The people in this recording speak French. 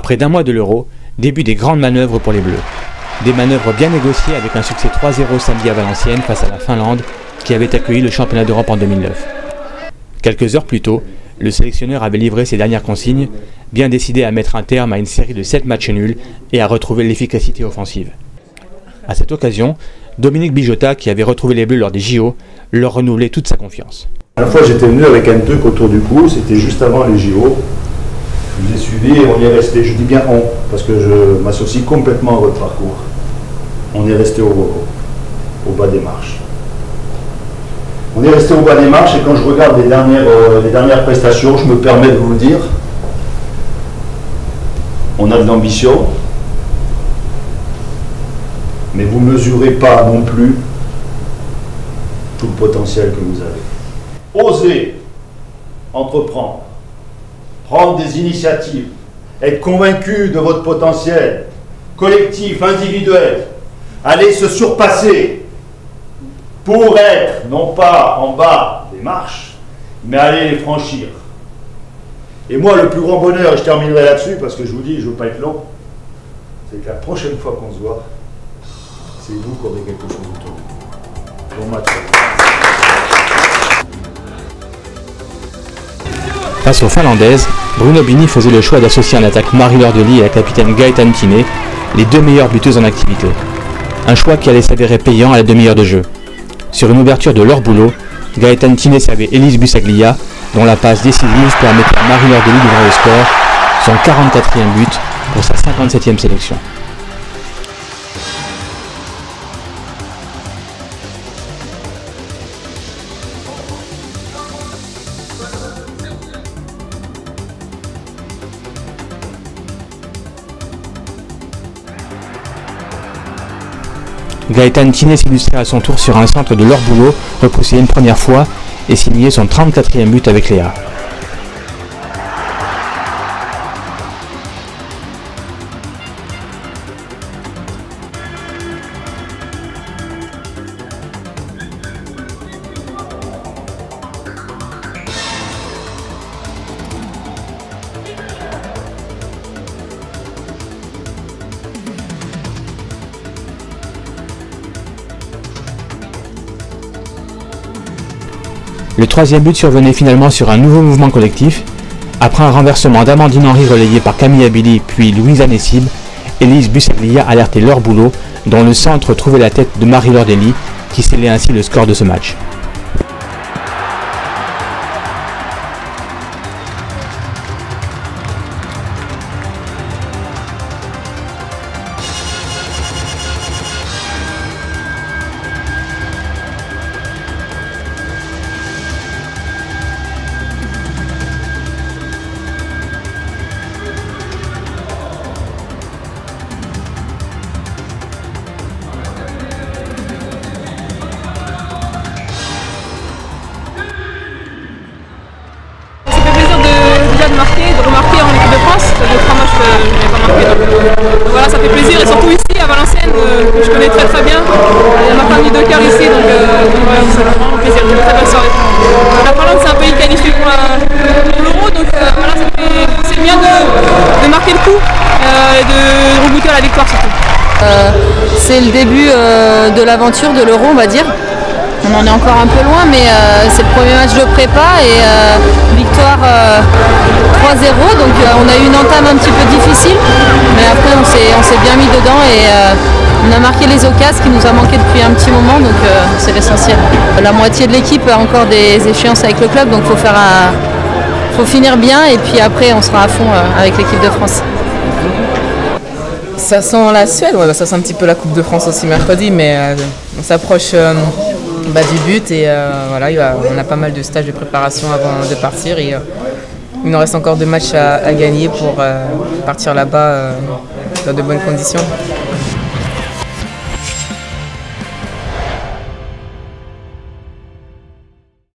près d'un mois de l'Euro, début des grandes manœuvres pour les Bleus. Des manœuvres bien négociées avec un succès 3-0 samedi à Valenciennes face à la Finlande qui avait accueilli le championnat d'Europe en 2009. Quelques heures plus tôt, le sélectionneur avait livré ses dernières consignes, bien décidé à mettre un terme à une série de 7 matchs nuls et à retrouver l'efficacité offensive. À cette occasion, Dominique Bijotta, qui avait retrouvé les Bleus lors des JO, leur renouvelait toute sa confiance. La fois j'étais venu avec un truc autour du cou, c'était juste avant les JO. Je vous ai suivi et on y est resté, je dis bien on, parce que je m'associe complètement à votre parcours. On est resté au bas des marches. On est resté au bas des marches et quand je regarde les dernières prestations, je me permets de vous le dire, on a de l'ambition, mais vous ne mesurez pas non plus tout le potentiel que vous avez. Osez entreprendre, prendre des initiatives, être convaincu de votre potentiel collectif, individuel, aller se surpasser pour être non pas en bas des marches, mais aller les franchir. Et moi, le plus grand bonheur, et je terminerai là-dessus parce que je vous dis, je ne veux pas être long, c'est que la prochaine fois qu'on se voit, c'est vous qui aurez quelque chose autour de vous. Bon match. Face aux Finlandaises, Bruno Bini faisait le choix d'associer en attaque Marie-Laure Delis et la capitaine Gaëtane Thiné, les deux meilleures buteuses en activité. Un choix qui allait s'avérer payant à la demi-heure de jeu. Sur une ouverture de leur boulot, Gaëtane Thiné servait Elise Busaglia, dont la passe décisive permettait à Marie-Laure Delis d'ouvrir le score, son 44e but pour sa 57e sélection. Gaëtane Thiné s'illustrait à son tour sur un centre de leur boulot, repoussé une première fois, et signait son 34e but avec Léa. Le troisième but survenait finalement sur un nouveau mouvement collectif. Après un renversement d'Amandine Henry relayé par Camille Abili puis Louisa Nessib, Elise Busaglia alertait leur boulot, dont le centre trouvait la tête de Marie-Laure Delis, qui scellait ainsi le score de ce match. De remarquer en équipe de France, ça fait 3 matchs que je n'avais pas marqué. Donc voilà, ça fait plaisir et surtout ici à Valenciennes, que je connais très bien. Il y a ma famille de cœur ici, donc voilà, ça fait vraiment plaisir, une très belle soirée. La Finlande c'est un pays qualifié pour l'Euro, donc voilà, c'est bien de marquer le coup et de rebooter à la victoire surtout. C'est le début de l'aventure de l'Euro, on va dire. On en est encore un peu loin, mais c'est le premier match de prépa et victoire 3-0. Donc on a eu une entame un petit peu difficile, mais après on s'est bien mis dedans et on a marqué les occasions qui nous a manqué depuis un petit moment, donc c'est l'essentiel. La moitié de l'équipe a encore des échéances avec le club, donc faut finir bien et puis après on sera à fond avec l'équipe de France. Ça sent la Suède, ouais, ça sent un petit peu la Coupe de France aussi mercredi, mais on s'approche du but et voilà, on a pas mal de stages de préparation avant de partir et il nous reste encore 2 matchs à gagner pour partir là-bas dans de bonnes conditions.